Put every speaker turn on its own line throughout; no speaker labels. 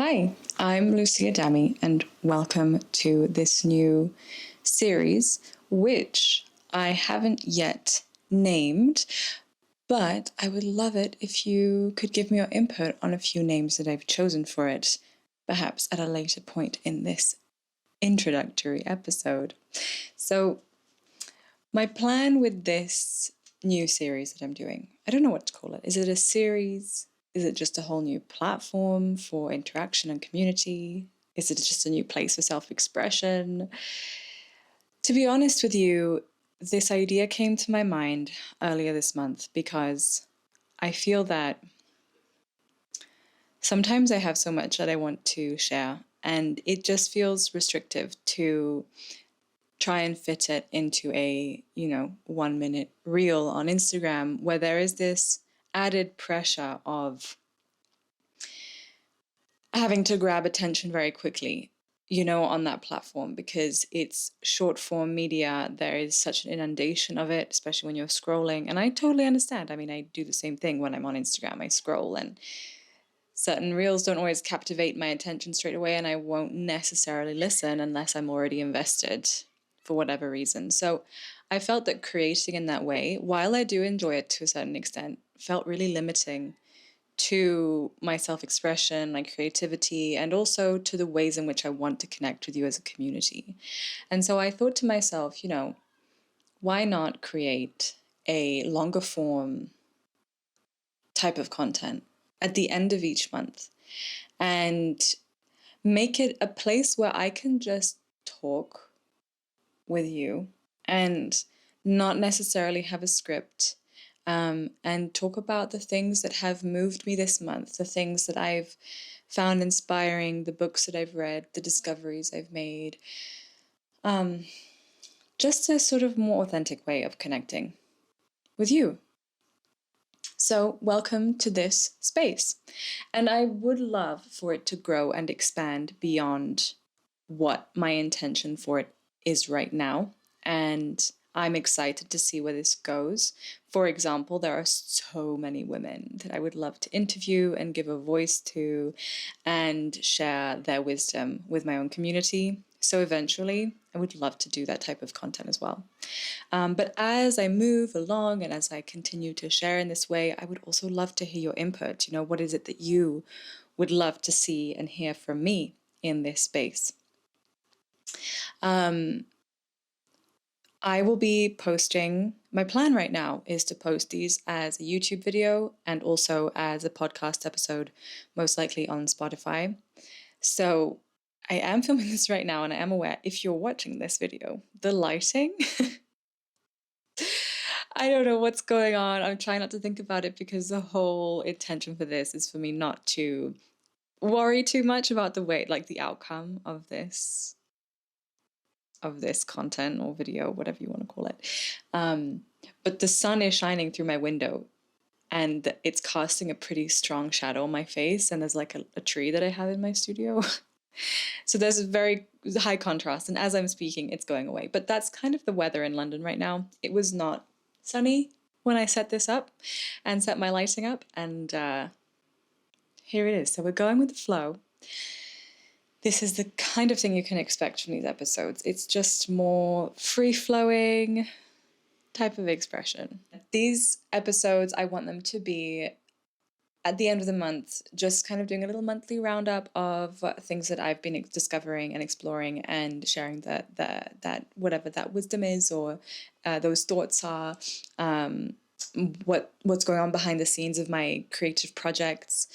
Hi, I'm Lucia Dami, and welcome to this new series, which I haven't yet named, but I would love it if you could give me your input on a few names that I've chosen for it, perhaps at a later point in this introductory episode. So, my plan with this new series that I'm doing, I don't know what to call it. Is it a series? Is it just a whole new platform for interaction and community? Is it just a new place for self-expression? To be honest with you, this idea came to my mind earlier this month because I feel that sometimes I have so much that I want to share, and it just feels restrictive to try and fit it into a 1 minute reel on Instagram, where there is this added pressure of having to grab attention very quickly, on that platform, because it's short form media. There is such an inundation of it, especially when you're scrolling. And I totally understand. I mean, I do the same thing when I'm on Instagram. I scroll, and certain reels don't always captivate my attention straight away, and I won't necessarily listen unless I'm already invested for whatever reason. So I felt that creating in that way, while I do enjoy it to a certain extent, felt really limiting to my self-expression, my creativity, and also to the ways in which I want to connect with you as a community. And so I thought to myself, why not create a longer form type of content at the end of each month and make it a place where I can just talk with you and not necessarily have a script, and talk about the things that have moved me this month, the things that I've found inspiring, the books that I've read, the discoveries I've made. Just a sort of more authentic way of connecting with you. So welcome to this space. And I would love for it to grow and expand beyond what my intention for it is right now. And I'm excited to see where this goes. For example, there are so many women that I would love to interview and give a voice to and share their wisdom with my own community. So eventually, I would love to do that type of content as well. But as I move along and as I continue to share in this way, I would also love to hear your input. What is it that you would love to see and hear from me in this space? I will be posting, my plan right now is to post these as a YouTube video and also as a podcast episode, most likely on Spotify. So I am filming this right now, and I am aware, if you're watching this video, the lighting, I don't know what's going on. I'm trying not to think about it because the whole intention for this is for me not to worry too much about the outcome of this content or video, whatever you want to call it. But the sun is shining through my window, and it's casting a pretty strong shadow on my face, and there's like a tree that I have in my studio. So there's a very high contrast, and as I'm speaking, it's going away. But that's kind of the weather in London right now. It was not sunny when I set this up and set my lighting up, and here it is. So we're going with the flow. This is the kind of thing you can expect from these episodes. It's just more free-flowing type of expression. These episodes, I want them to be at the end of the month, just kind of doing a little monthly roundup of things that I've been discovering and exploring and sharing that whatever that wisdom is, or those thoughts are, what's going on behind the scenes of my creative projects.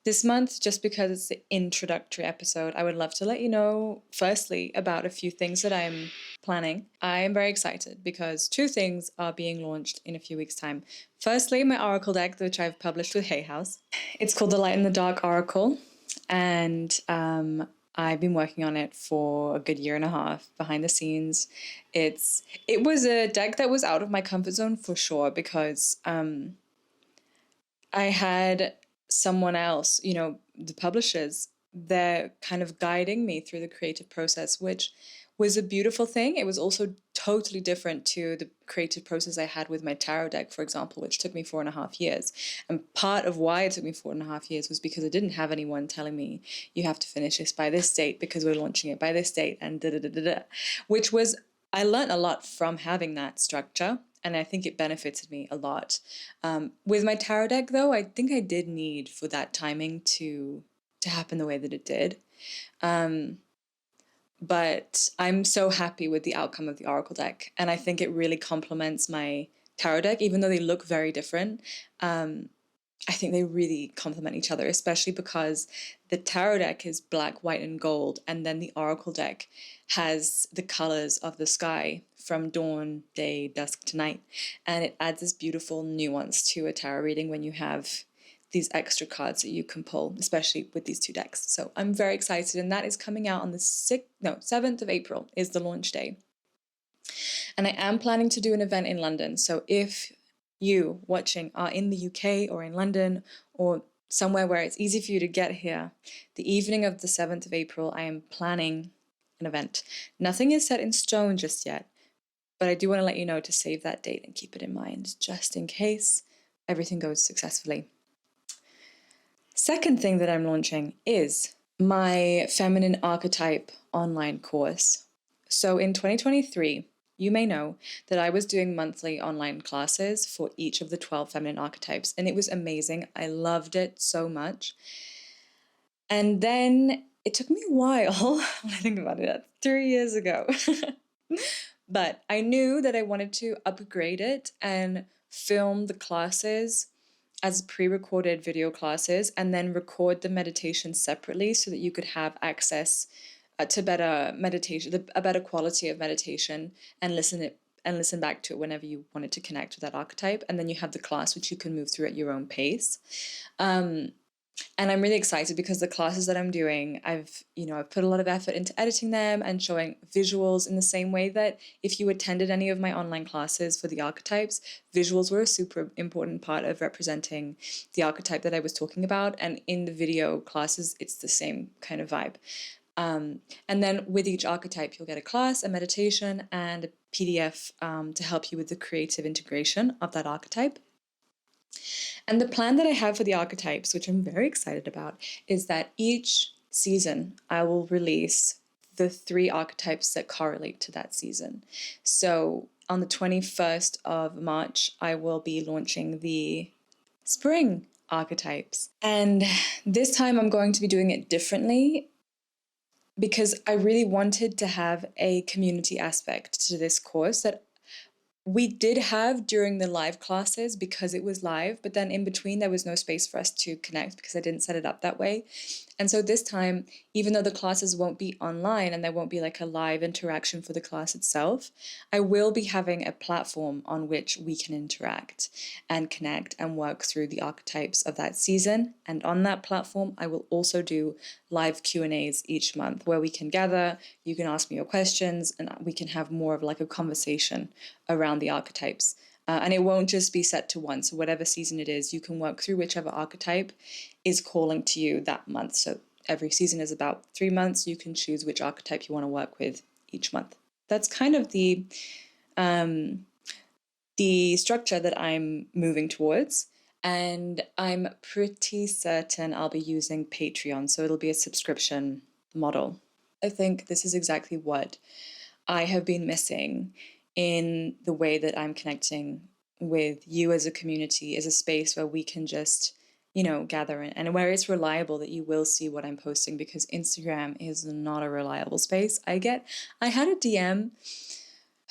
This month, just because it's the introductory episode, I would love to let you know, firstly, about a few things that I'm planning. I am very excited because 2 things are being launched in a few weeks' time. Firstly, my oracle deck, which I've published with Hay House. It's called the Light and the Dark Oracle, and I've been working on it for a good 1.5 years behind the scenes. It was a deck that was out of my comfort zone for sure, because I had someone else, the publishers, they're kind of guiding me through the creative process, which was a beautiful thing. It was also totally different to the creative process I had with my tarot deck, for example, which took me 4.5 years. And part of why it took me 4.5 years was because I didn't have anyone telling me, you have to finish this by this date because we're launching it by this date, and da da da da da. Which was, I learned a lot from having that structure, and I think it benefited me a lot. With my tarot deck, though, I think I did need for that timing to happen the way that it did. But I'm so happy with the outcome of the Oracle deck, and I think it really complements my tarot deck, even though they look very different. I think they really complement each other, especially because the tarot deck is black, white, and gold, and then the Oracle deck has the colors of the sky from dawn, day, dusk to night. And it adds this beautiful nuance to a tarot reading when you have these extra cards that you can pull, especially with these two decks. So I'm very excited, and that is coming out on the 7th of April is the launch day. And I am planning to do an event in London. So if you watching are in the UK or in London or somewhere where it's easy for you to get here, the evening of the 7th of April, I am planning an event. Nothing is set in stone just yet, but I do want to let you know to save that date and keep it in mind just in case everything goes successfully. Second thing that I'm launching is my feminine archetype online course. So in 2023, you may know that I was doing monthly online classes for each of the 12 feminine archetypes, and it was amazing. I loved it so much. And then it took me a while, when I think about it, that's 3 years ago. But I knew that I wanted to upgrade it and film the classes as pre-recorded video classes and then record the meditation separately so that you could have access to better meditation, a better quality of meditation, and listen back to it whenever you wanted to connect with that archetype. And then you have the class which you can move through at your own pace. And I'm really excited because the classes that I'm doing, I've put a lot of effort into editing them and showing visuals in the same way that if you attended any of my online classes for the archetypes, visuals were a super important part of representing the archetype that I was talking about. And in the video classes, it's the same kind of vibe. And then with each archetype, you'll get a class, a meditation, and a PDF to help you with the creative integration of that archetype. And the plan that I have for the archetypes, which I'm very excited about, is that each season I will release the 3 archetypes that correlate to that season. So on the 21st of March, I will be launching the spring archetypes. And this time I'm going to be doing it differently because I really wanted to have a community aspect to this course that we did have during the live classes because it was live, but then in between there was no space for us to connect because I didn't set it up that way. And so this time, even though the classes won't be online and there won't be like a live interaction for the class itself, I will be having a platform on which we can interact and connect and work through the archetypes of that season. And on that platform, I will also do live Q&As each month where we can gather, you can ask me your questions, and we can have more of like a conversation around the archetypes. And it won't just be set to one. So whatever season it is, you can work through whichever archetype is calling to you that month. So every season is about 3 months. You can choose which archetype you want to work with each month. That's kind of the structure that I'm moving towards. And I'm pretty certain I'll be using Patreon. So it'll be a subscription model. I think this is exactly what I have been missing in the way that I'm connecting with you as a community, as a space where we can just, gather in, and where it's reliable that you will see what I'm posting, because Instagram is not a reliable space. I had a DM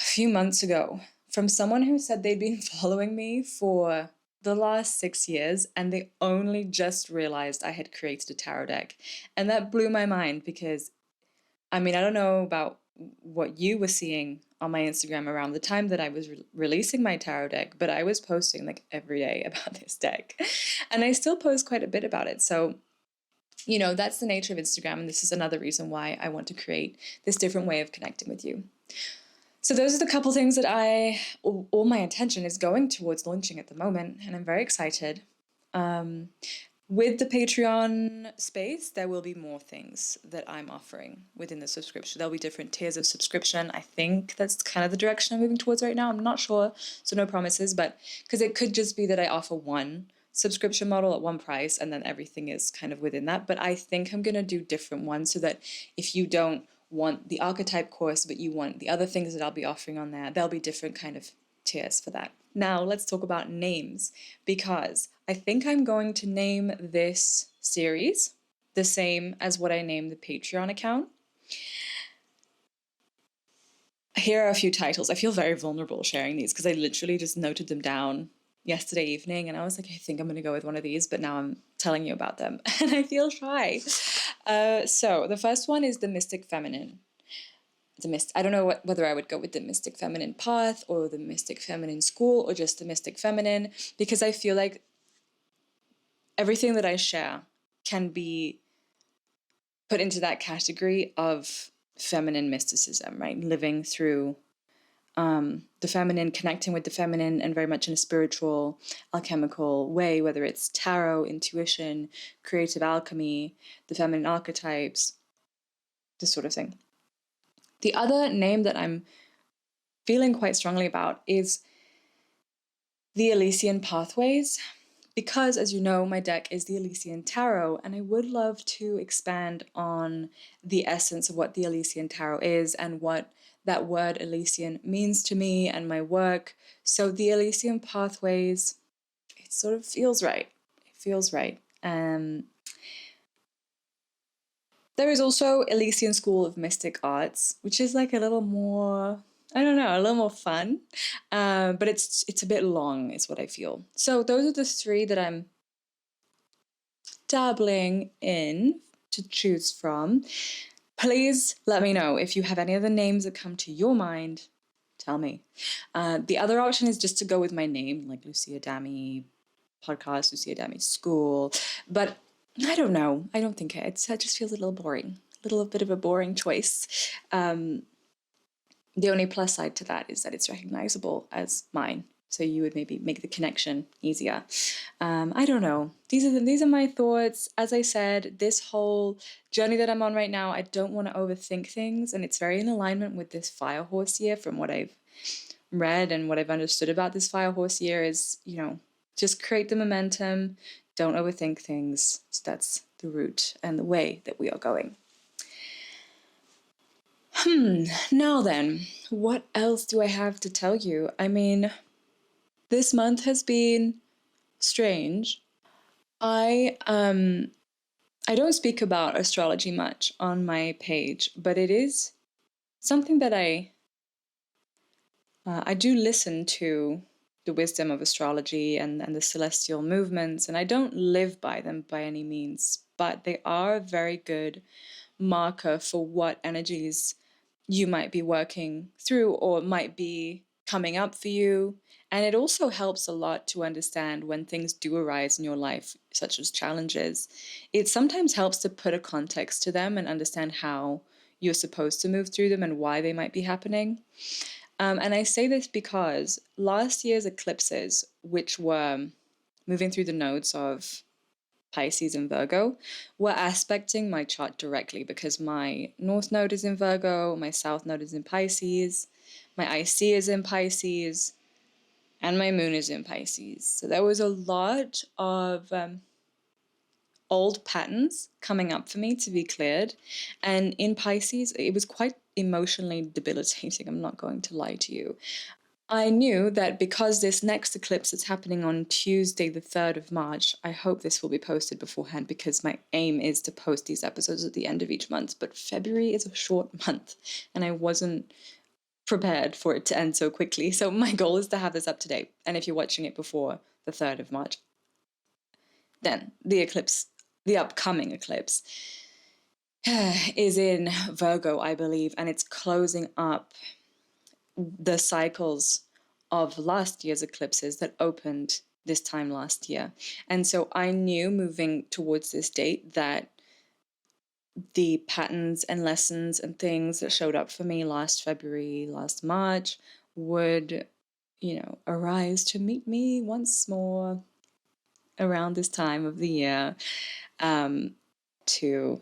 a few months ago from someone who said they'd been following me for the last 6 years and they only just realized I had created a tarot deck. And that blew my mind because, I don't know about what you were seeing on my Instagram around the time that I was releasing my tarot deck, but I was posting like every day about this deck. And I still post quite a bit about it. So, that's the nature of Instagram. And this is another reason why I want to create this different way of connecting with you. So those are the couple things that all my attention is going towards launching at the moment. And I'm very excited. With the Patreon space, there will be more things that I'm offering within the subscription. There'll be different tiers of subscription. I think that's kind of the direction I'm moving towards right now. I'm not sure, so no promises, but because it could just be that I offer one subscription model at one price and then everything is kind of within that. But I think I'm going to do different ones so that if you don't want the archetype course, but you want the other things that I'll be offering on there, there'll be different kind of tiers for that. Now let's talk about names, because I think I'm going to name this series the same as what I named the Patreon account. Here are a few titles. I feel very vulnerable sharing these because I literally just noted them down yesterday evening and I was like, I think I'm going to go with one of these, but now I'm telling you about them and I feel shy. So the first one is the Mystic Feminine. I don't know whether I would go with the Mystic Feminine path or the Mystic Feminine school or just the Mystic Feminine, because I feel like everything that I share can be put into that category of feminine mysticism, right? Living through the feminine, connecting with the feminine, and very much in a spiritual, alchemical way, whether it's tarot, intuition, creative alchemy, the feminine archetypes, this sort of thing. The other name that I'm feeling quite strongly about is the Elysian Pathways, because, as you know, my deck is the Elysian Tarot, and I would love to expand on the essence of what the Elysian Tarot is and what that word Elysian means to me and my work. So the Elysian Pathways, it sort of feels right. It feels right. There is also Elysian School of Mystic Arts, which is like a little more, I don't know, a little more fun, but it's a bit long, is what I feel. So those are the three that I'm dabbling in to choose from. Please let me know if you have any other names that come to your mind. Tell me. The other option is just to go with my name, like Lucia Dami podcast, Lucia Dami school, but I don't know. I don't think it just feels a little boring, a little bit of a boring choice. The only plus side to that is that it's recognizable as mine. So you would maybe make the connection easier. I don't know. These are my thoughts. As I said, this whole journey that I'm on right now, I don't want to overthink things, and it's very in alignment with this fire horse year. From what I've read and what I've understood about this fire horse year is, just create the momentum. Don't overthink things. So that's the route and the way that we are going. Now then, what else do I have to tell you? I mean, this month has been strange. I don't speak about astrology much on my page, but it is something that I do listen to the wisdom of astrology and the celestial movements, and I don't live by them by any means, but they are a very good marker for what energies you might be working through or might be coming up for you. And it also helps a lot to understand when things do arise in your life, such as challenges. It sometimes helps to put a context to them and understand how you're supposed to move through them and why they might be happening. And I say this because last year's eclipses, which were moving through the nodes of Pisces and Virgo, were aspecting my chart directly because my North Node is in Virgo, my South Node is in Pisces, my IC is in Pisces, and my Moon is in Pisces. So there was a lot of old patterns coming up for me to be cleared. And in Pisces, it was quite emotionally debilitating. I'm not going to lie to you. I knew that because this next eclipse is happening on Tuesday, the 3rd of March, I hope this will be posted beforehand because my aim is to post these episodes at the end of each month. But February is a short month and I wasn't prepared for it to end so quickly. So my goal is to have this up to date. And if you're watching it before the 3rd of March, then the upcoming eclipse is in Virgo, I believe, and it's closing up the cycles of last year's eclipses that opened this time last year. And so I knew moving towards this date that the patterns and lessons and things that showed up for me last February, last March would, arise to meet me once more around this time of the year, um, to,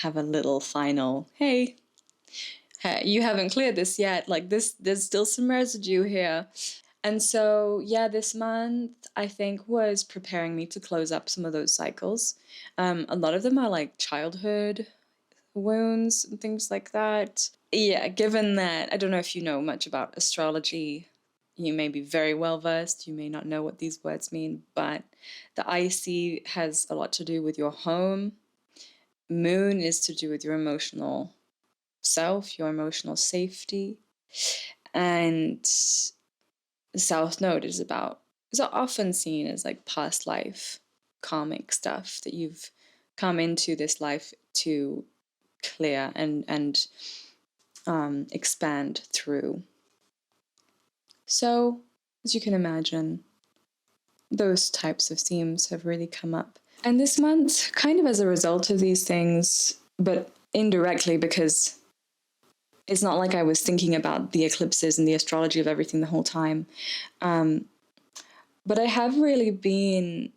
have a little final, hey, you haven't cleared this yet. Like this, there's still some residue here. And so, yeah, this month I think was preparing me to close up some of those cycles. A lot of them are like childhood wounds and things like that. Yeah, given that I don't know if you know much about astrology, you may be very well versed, you may not know what these words mean, but the IC has a lot to do with your home. Moon is to do with your emotional self, your emotional safety. And the South Node is often seen as like past life karmic stuff that you've come into this life to clear and expand through. So, as you can imagine, those types of themes have really come up. And this month, kind of as a result of these things, but indirectly because it's not like I was thinking about the eclipses and the astrology of everything the whole time. But I have really been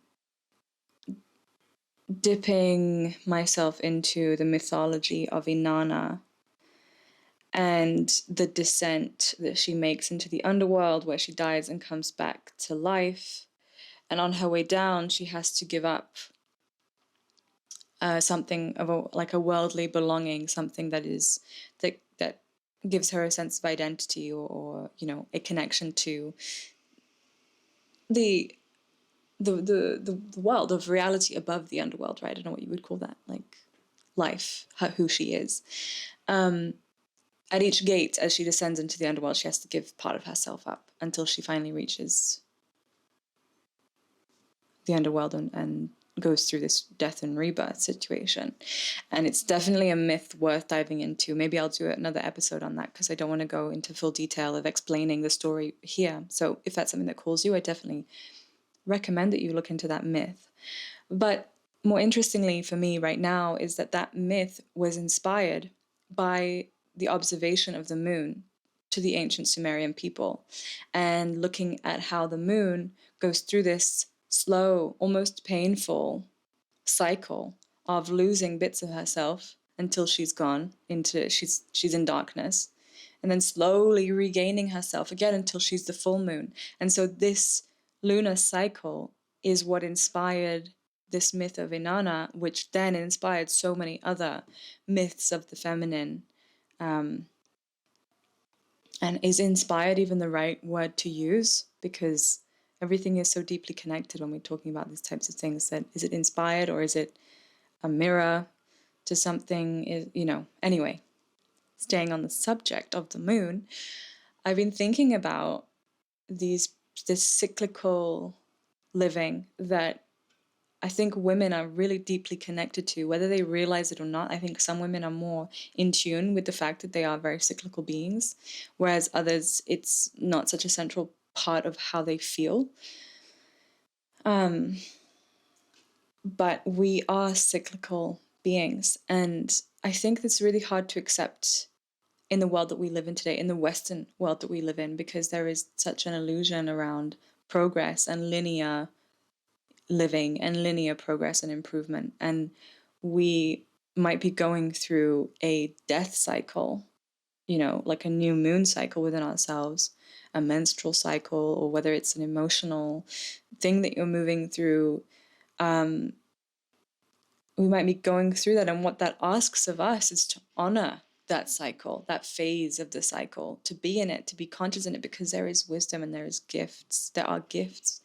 dipping myself into the mythology of Inanna and the descent that she makes into the underworld where she dies and comes back to life. And on her way down, she has to give up something of a worldly belonging, something that gives her a sense of identity or a connection to the the world of reality above the underworld, right? I don't know what you would call that, like life, who she is. At each gate, as she descends into the underworld, she has to give part of herself up until she finally reaches the underworld and goes through this death and rebirth situation. And it's definitely a myth worth diving into. Maybe I'll do another episode on that because I don't want to go into full detail of explaining the story here. So if that's something that calls you, I definitely recommend that you look into that myth. But more interestingly for me right now is that myth was inspired by the observation of the moon to the ancient Sumerian people and looking at how the moon goes through this slow, almost painful cycle of losing bits of herself until she's gone into she's in darkness, and then slowly regaining herself again until she's the full moon. And so this lunar cycle is what inspired this myth of Inanna, which then inspired so many other myths of the feminine, and is inspired even the right word to use, because everything is so deeply connected when we're talking about these types of things. That is it inspired or is it a mirror to something? Anyway, staying on the subject of the moon, I've been thinking about this cyclical living that I think women are really deeply connected to, whether they realize it or not. I think some women are more in tune with the fact that they are very cyclical beings, whereas others, it's not such a central part of how they feel. But we are cyclical beings, and I think that's really hard to accept in the world that we live in today, in the Western world that we live in, because there is such an illusion around progress and linear living and linear progress and improvement. And we might be going through a death cycle, like a new moon cycle within ourselves, a menstrual cycle, or whether it's an emotional thing that you're moving through. We might be going through that. And what that asks of us is to honor that cycle, that phase of the cycle, to be in it, to be conscious in it, because there is wisdom and there is gifts. There are gifts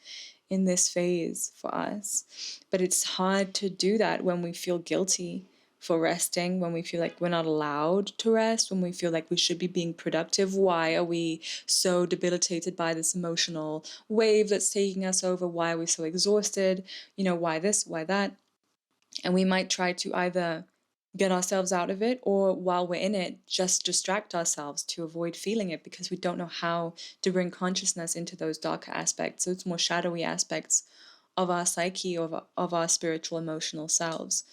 in this phase for us. But it's hard to do that when we feel guilty for resting, when we feel like we're not allowed to rest, when we feel like we should be being productive. Why are we so debilitated by this emotional wave that's taking us over? Why are we so exhausted? Why this, why that? And we might try to either get ourselves out of it, or while we're in it, just distract ourselves to avoid feeling it, because we don't know how to bring consciousness into those darker aspects, those more shadowy aspects of our psyche, of our spiritual, emotional selves.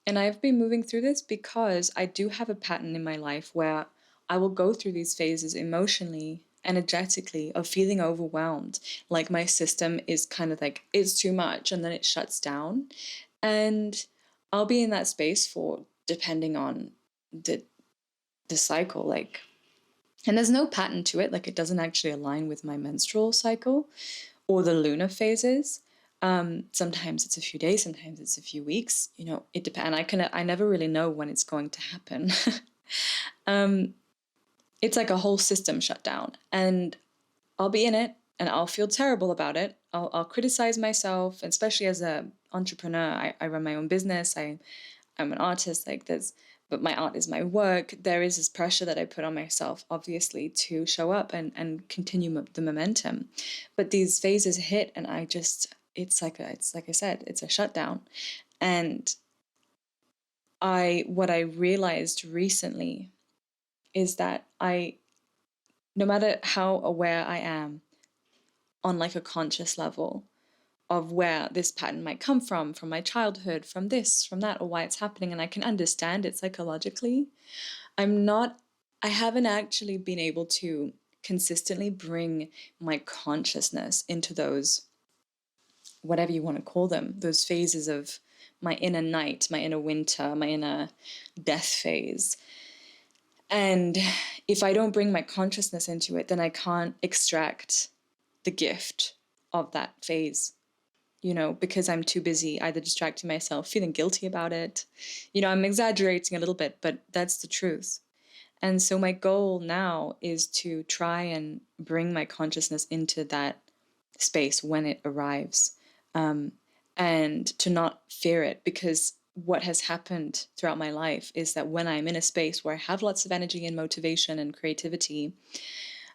And I've been moving through this because I do have a pattern in my life where I will go through these phases emotionally energetically of feeling overwhelmed, like my system is kind of like, it's too much, and then it shuts down. And I'll be in that space for, depending on the cycle, like, and there's no pattern to it, like it doesn't actually align with my menstrual cycle or the lunar phases. Sometimes it's a few days, sometimes it's a few weeks, it depends. I never really know when it's going to happen. It's like a whole system shut down, and I'll be in it and I'll feel terrible about it. I'll criticize myself, especially as an entrepreneur. I run my own business. I'm an artist, like there's, but my art is my work. There is this pressure that I put on myself, obviously, to show up and continue the momentum. But these phases hit, and it's like I said, it's a shutdown. And what I realized recently is that no matter how aware I am on like a conscious level of where this pattern might come from my childhood, from this, from that, or why it's happening, and I can understand it psychologically, I haven't actually been able to consistently bring my consciousness into those, whatever you want to call them, those phases of my inner night, my inner winter, my inner death phase. And if I don't bring my consciousness into it, then I can't extract the gift of that phase, because I'm too busy either distracting myself, feeling guilty about it. I'm exaggerating a little bit, but that's the truth. And so my goal now is to try and bring my consciousness into that space when it arrives, and to not fear it, because what has happened throughout my life is that when I'm in a space where I have lots of energy and motivation and creativity,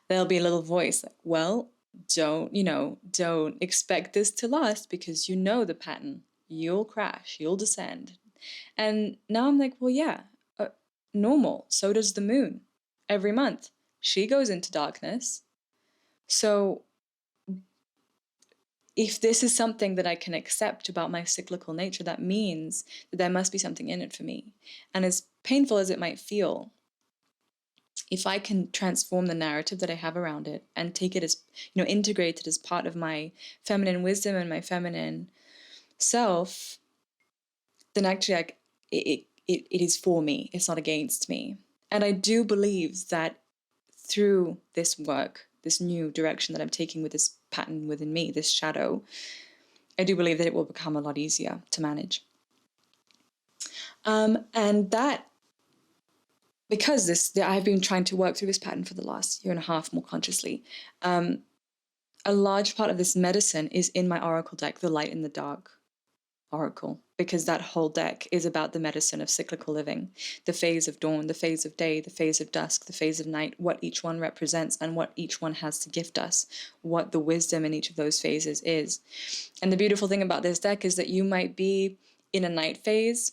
there'll be a little voice like, well, don't expect this to last, because the pattern. You'll crash, you'll descend. And now I'm like, well, yeah, normal. So does the moon. Every month, she goes into darkness. So if this is something that I can accept about my cyclical nature, that means that there must be something in it for me. And as painful as it might feel, if I can transform the narrative that I have around it and take it as, integrate it as part of my feminine wisdom and my feminine self, then actually it is for me. It's not against me. And I do believe that through this work, this new direction that I'm taking with this pattern within me, this shadow, I do believe that it will become a lot easier to manage. And that, because I've been trying to work through this pattern for the last year and a half more consciously, a large part of this medicine is in my oracle deck, the Light in the Dark oracle, because that whole deck is about the medicine of cyclical living, the phase of dawn, the phase of day, the phase of dusk, the phase of night, what each one represents and what each one has to gift us, what the wisdom in each of those phases is. And the beautiful thing about this deck is that you might be in a night phase,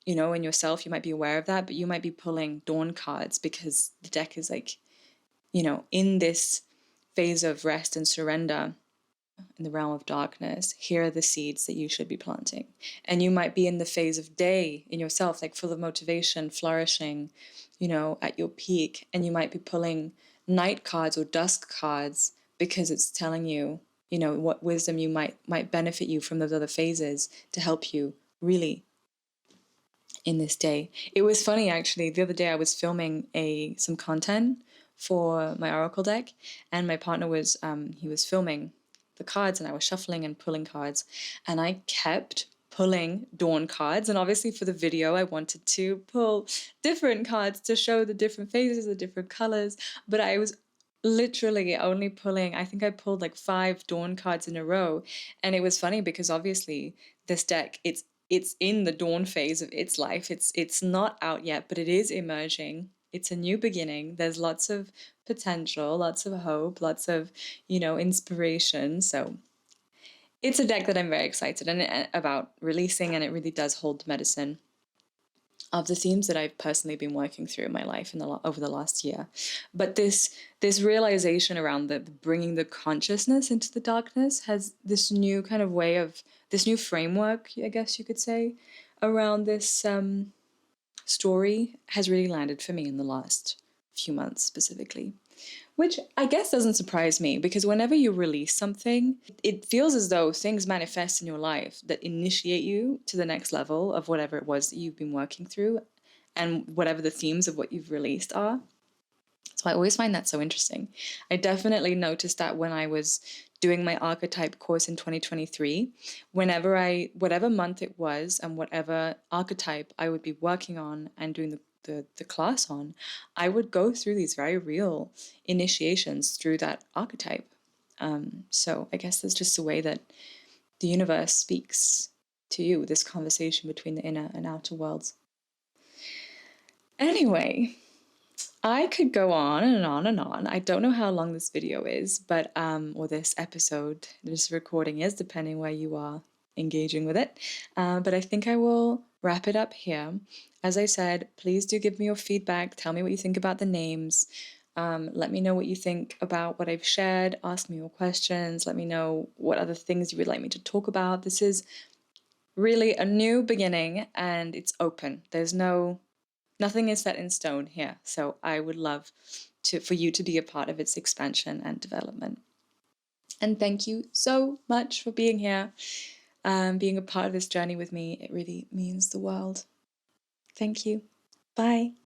in yourself, you might be aware of that, but you might be pulling dawn cards because the deck is like, in this phase of rest and surrender, in the realm of darkness, here are the seeds that you should be planting. And you might be in the phase of day in yourself, like full of motivation, flourishing, at your peak. And you might be pulling night cards or dusk cards because it's telling you, what wisdom you might benefit you from those other phases to help you really in this day. It was funny, actually. The other day I was filming some content for my oracle deck, and my partner was he was filming the cards, and I was shuffling and pulling cards, and I kept pulling dawn cards. And obviously for the video I wanted to pull different cards to show the different phases, the different colors, but I was literally only pulling, I think I pulled like 5 dawn cards in a row. And it was funny because obviously this deck, it's in the dawn phase of its life. It's not out yet, but it is emerging. It's a new beginning. There's lots of potential, lots of hope, lots of, inspiration. So it's a deck that I'm very excited about releasing, and it really does hold the medicine of the themes that I've personally been working through in my life over the last year. But this realization around the bringing the consciousness into the darkness has this new kind of way of, this new framework, I guess you could say, around this story has really landed for me in the last few months specifically. Which I guess doesn't surprise me because whenever you release something, it feels as though things manifest in your life that initiate you to the next level of whatever it was that you've been working through and whatever the themes of what you've released are. So I always find that so interesting. I definitely noticed that when I was doing my archetype course in 2023, whatever month it was and whatever archetype I would be working on and doing the class on, I would go through these very real initiations through that archetype. So I guess there's just a way that the universe speaks to you, this conversation between the inner and outer worlds. Anyway, I could go on and on and on. I don't know how long this video is, but or this episode, this recording is, depending where you are engaging with it. But I think I will wrap it up here. As I said, please do give me your feedback. Tell me what you think about the names. Let me know what you think about what I've shared. Ask me your questions. Let me know what other things you would like me to talk about. This is really a new beginning and it's open. Nothing is set in stone here. So I would love for you to be a part of its expansion and development. And thank you so much for being here, being a part of this journey with me. It really means the world. Thank you. Bye.